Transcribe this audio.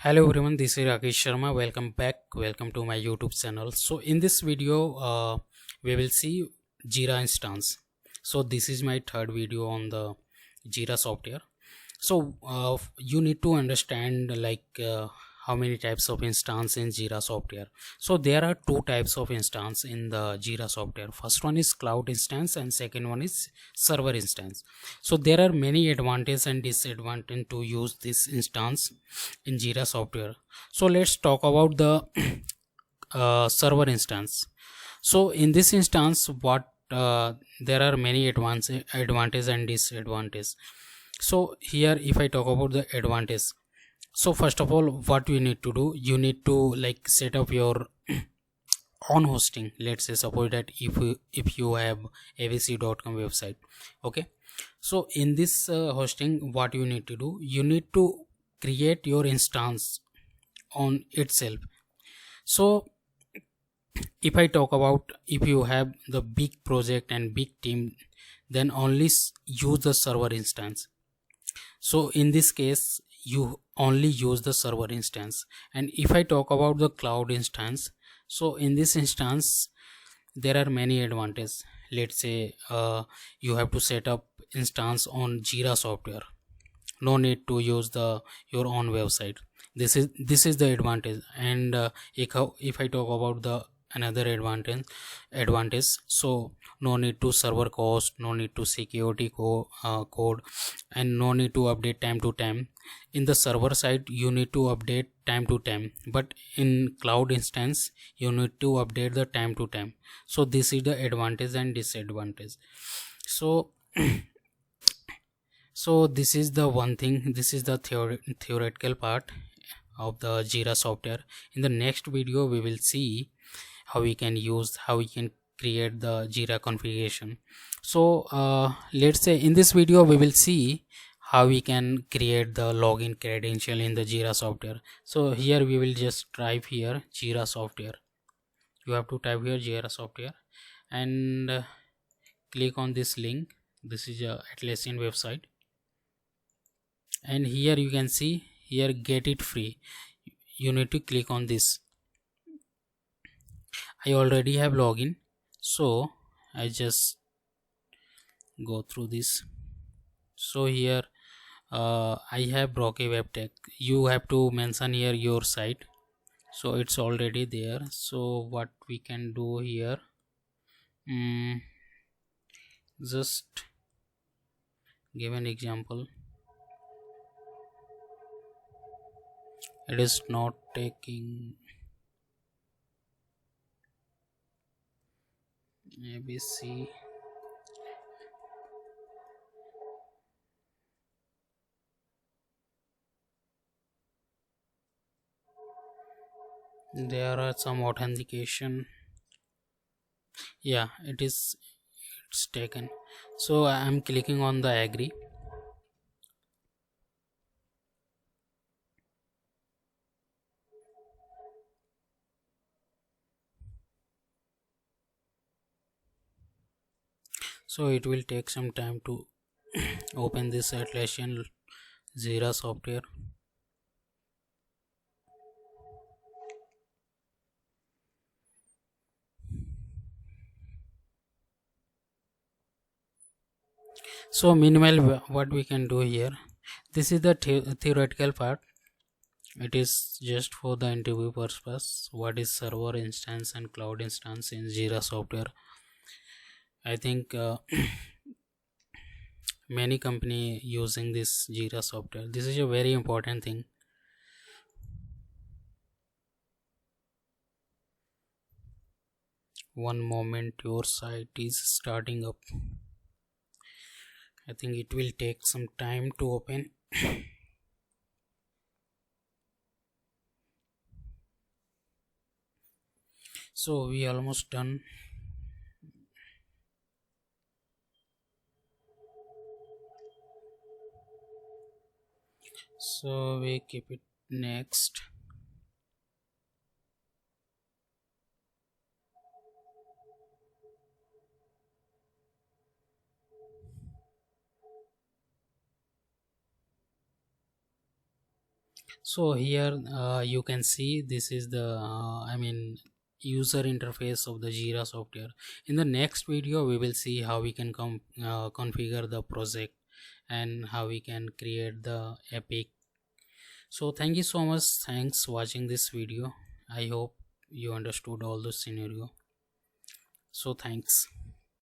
Hello everyone, this is Rakesh Sharma. Welcome back. Welcome to my YouTube channel. So in this video, we will see Jira instance. So this is my third video on the Jira software. So you need to understand how many types of instance in Jira software. So there are two types of instance in the Jira software. First one is cloud instance and second one is server instance. So there are many advantages and disadvantages to use this instance in Jira software. So let's talk about the server instance. So in this instance, there are many advantages and disadvantages. So here if I talk about the advantage, so first of all, what you need to do, you need to set up your own hosting. Let's say suppose that if you have avc.com website, okay. So in this hosting, what you need to do, you need to create your instance on itself. So if I talk about, if you have the big project and big team, then only use the server instance. So in this case, you only use the server instance. And if I talk about the cloud instance, so in this instance there are many advantages. Let's say you have to set up instance on Jira software, no need to use your own website. This is the advantage. And if I talk about the another advantage, so no need to server cost, no need to security code, and no need to update time to time. In the server side you need to update time to time, but in cloud instance you need to update the time to time. So this is the advantage and disadvantage. So so this is the one thing, this is the theoretical part of the Jira software. In the next video we will see how we can create the Jira configuration. So let's say in this video we will see how we can create the login credential in the Jira software. So here we will just type here Jira software. You have to type here Jira software and click on this link. This is a Atlassian website, and here you can see here get it free. You need to click on this. I already have login, so I just go through this. So here I have Broke Web Tech. You have to mention here your site, so it's already there. So what we can do here, just give an example. It is not taking ABC. There are some authentication. Yeah, it's taken. So I am clicking on the agree. So it will take some time to open this Atlassian Jira software. So meanwhile, what we can do here, this is the theoretical part. It is just for the interview purpose. What is server instance and cloud instance in Jira software? I think many company using this Jira software. This is a very important thing. One moment, your site is starting up. I think it will take some time to open. So we almost done. So we keep it next. So here you can see this is the user interface of the Jira software. In the next video we will see how we can configure the project and how we can create the epic. So thank you so much, thanks watching this video. I hope you understood all the scenario. So thanks.